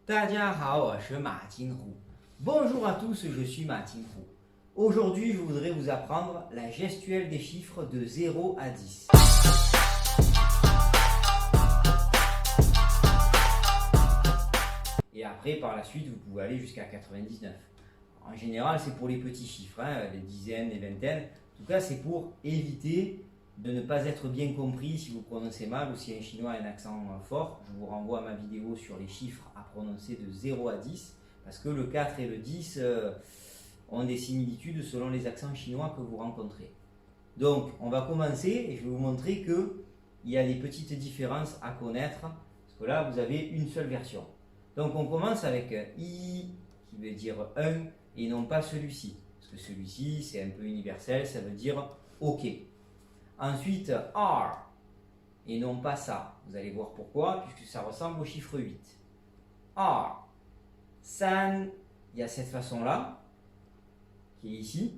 大家好，我是马金虎. Bonjour à tous, je suis Ma Hu. Aujourd'hui, je voudrais vous apprendre la gestuelle des chiffres de 0 à 10. Et après, par la suite, vous pouvez aller jusqu'à 99. En général, c'est pour les petits chiffres, les dizaines, les vingtaines. En tout cas, c'est pour éviter de ne pas être bien compris si vous prononcez mal ou si un chinois a un accent fort. Je vous renvoie à ma vidéo sur les chiffres à prononcer de 0 à 10 parce que le 4 et le 10 ont des similitudes selon les accents chinois que vous rencontrez. Donc, on va commencer et je vais vous montrer qu'il y a des petites différences à connaître parce que là, vous avez une seule version. Donc, on commence avec I qui veut dire 1 et non pas celui-ci. Parce que celui-ci, c'est un peu universel, ça veut dire OK. Ensuite, R, et non pas ça. Vous allez voir pourquoi, puisque ça ressemble au chiffre 8. R, San, il y a cette façon-là, qui est ici.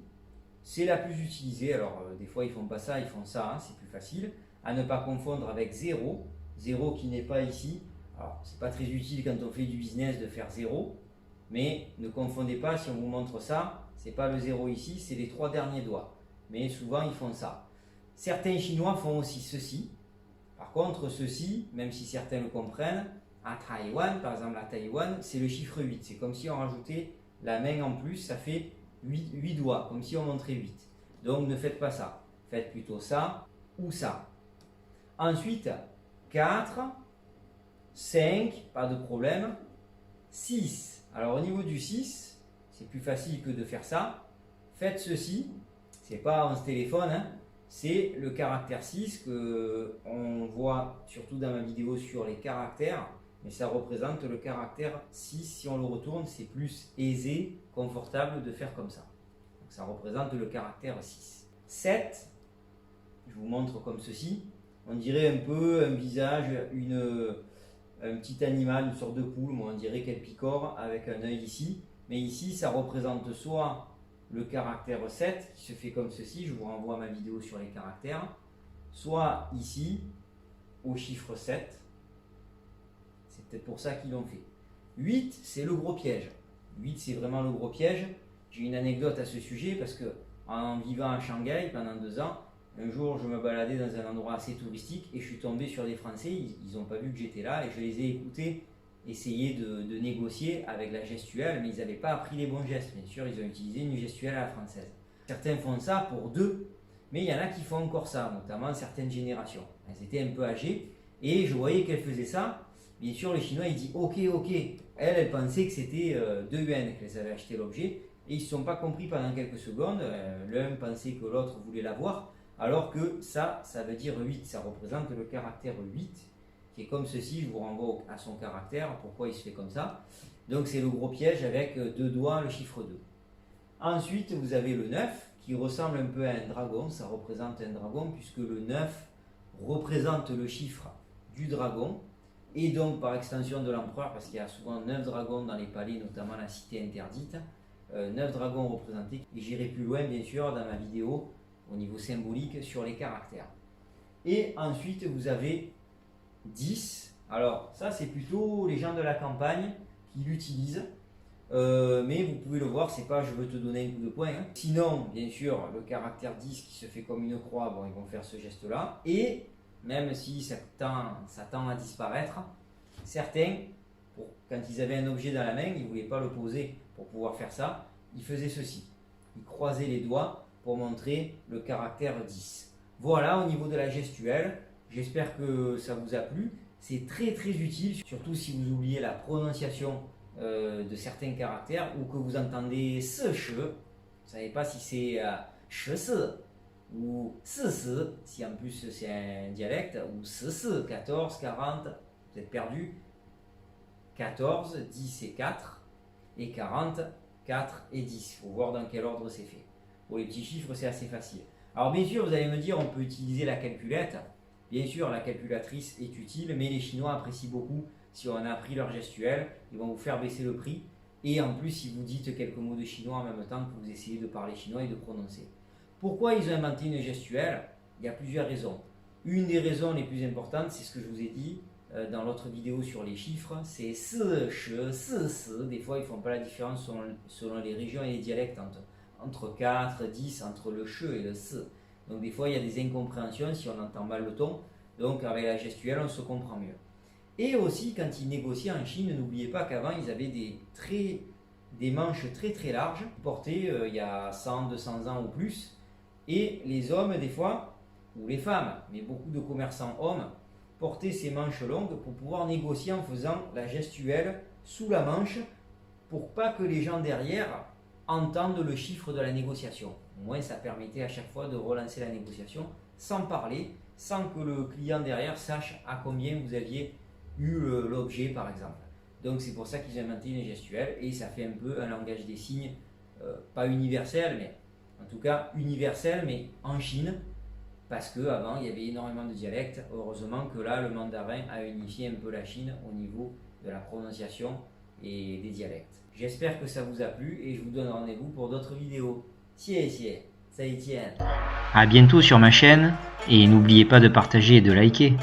C'est la plus utilisée. Alors, des fois, ils font pas ça, ils font ça, c'est plus facile. À ne pas confondre avec 0. 0 qui n'est pas ici. Alors, c'est pas très utile quand on fait du business de faire 0. Mais ne confondez pas, si on vous montre ça, c'est pas le 0 ici, c'est les 3 derniers doigts. Mais souvent, ils font ça. Certains Chinois font aussi ceci. Par contre, ceci, même si certains le comprennent, à Taïwan, par exemple à Taïwan, c'est le chiffre 8. C'est comme si on rajoutait la main en plus, ça fait 8 doigts, comme si on montrait 8. Donc ne faites pas ça. Faites plutôt ça ou ça. Ensuite, 4, 5, pas de problème. 6. Alors au niveau du 6, c'est plus facile que de faire ça. Faites ceci. C'est pas en téléphone, c'est le caractère 6 que on voit surtout dans ma vidéo sur les caractères, mais ça représente le caractère 6. Si on le retourne, c'est plus aisé, confortable de faire comme ça. Donc ça représente le caractère 6. 7, je vous montre comme ceci. On dirait un peu un visage, un petit animal, une sorte de poule, on dirait qu'elle picore avec un œil ici. Mais ici, ça représente soit le caractère 7 qui se fait comme ceci, je vous renvoie à ma vidéo sur les caractères, soit ici au chiffre 7, c'est peut-être pour ça qu'ils l'ont fait. 8, c'est le gros piège. 8, c'est vraiment le gros piège. J'ai une anecdote à ce sujet parce que en vivant à Shanghai pendant 2 ans, un jour je me baladais dans un endroit assez touristique et je suis tombé sur des Français, ils n'ont pas vu que j'étais là et je les ai écoutés essayer de négocier avec la gestuelle, mais ils n'avaient pas appris les bons gestes. Bien sûr, ils ont utilisé une gestuelle à la française. Certains font ça pour 2, mais il y en a qui font encore ça, notamment certaines générations. Elles étaient un peu âgées et je voyais qu'elles faisaient ça. Bien sûr, les Chinois, ils disent OK, OK. Elles pensaient que c'était 2 yuan qu'elles avaient acheté l'objet et ils ne se sont pas compris pendant quelques secondes. L'un pensait que l'autre voulait l'avoir, alors que ça veut dire 8. Ça représente le caractère 8. Qui est comme ceci, je vous renvoie à son caractère, pourquoi il se fait comme ça. Donc c'est le gros piège avec 2 doigts, le chiffre 2. Ensuite, vous avez le 9 qui ressemble un peu à un dragon, ça représente un dragon puisque le 9 représente le chiffre du dragon et donc par extension de l'empereur, parce qu'il y a souvent 9 dragons dans les palais, notamment la cité interdite, 9 dragons représentés. Et j'irai plus loin bien sûr dans ma vidéo au niveau symbolique sur les caractères. Et ensuite vous avez 10, alors ça c'est plutôt les gens de la campagne qui l'utilisent, mais vous pouvez le voir, c'est pas je veux te donner un coup de poing. Sinon, bien sûr, le caractère 10 qui se fait comme une croix, bon, ils vont faire ce geste là, et même si ça tend à disparaître, certains, quand ils avaient un objet dans la main, ils ne voulaient pas le poser pour pouvoir faire ça, ils faisaient ceci, ils croisaient les doigts pour montrer le caractère 10. Voilà au niveau de la gestuelle. J'espère que ça vous a plu. C'est très très utile, surtout si vous oubliez la prononciation de certains caractères ou que vous entendez ce che. Vous ne savez pas si c'est che se ou se se, si en plus c'est un dialecte, ou se se, 14, 40, vous êtes perdu. 14, 10 et 4, et 40, 4 et 10. Il faut voir dans quel ordre c'est fait. Pour les petits chiffres, c'est assez facile. Alors bien sûr, vous allez me dire, on peut utiliser la calculette. Bien sûr, la calculatrice est utile, mais les Chinois apprécient beaucoup si on a appris leur gestuelle. Ils vont vous faire baisser le prix. Et en plus, si vous dites quelques mots de chinois en même temps que vous essayez de parler chinois et de prononcer. Pourquoi ils ont inventé une gestuelle? Il y a plusieurs raisons. Une des raisons les plus importantes, c'est ce que je vous ai dit, dans l'autre vidéo sur les chiffres, c'est ce, che, ce. Des fois, ils ne font pas la différence selon les régions et les dialectes entre 4, 10, entre le che et le ce. Donc des fois, il y a des incompréhensions si on entend mal le ton. Donc avec la gestuelle, on se comprend mieux. Et aussi, quand ils négociaient en Chine, n'oubliez pas qu'avant, ils avaient des manches très très larges, portées il y a 100, 200 ans ou plus. Et les hommes, des fois, ou les femmes, mais beaucoup de commerçants hommes, portaient ces manches longues pour pouvoir négocier en faisant la gestuelle sous la manche pour pas que les gens derrière entendent le chiffre de la négociation. Au moins, ça permettait à chaque fois de relancer la négociation sans parler, sans que le client derrière sache à combien vous aviez eu l'objet, par exemple. Donc, c'est pour ça qu'ils ont inventé une gestuelle et ça fait un peu un langage des signes, pas universel, mais en tout cas universel, mais en Chine, parce qu'avant, il y avait énormément de dialectes. Heureusement que là, le mandarin a unifié un peu la Chine au niveau de la prononciation et des dialectes. J'espère que ça vous a plu et je vous donne rendez-vous pour d'autres vidéos. 谢谢，再见。À bientôt sur ma chaîne et n'oubliez pas de partager et de liker.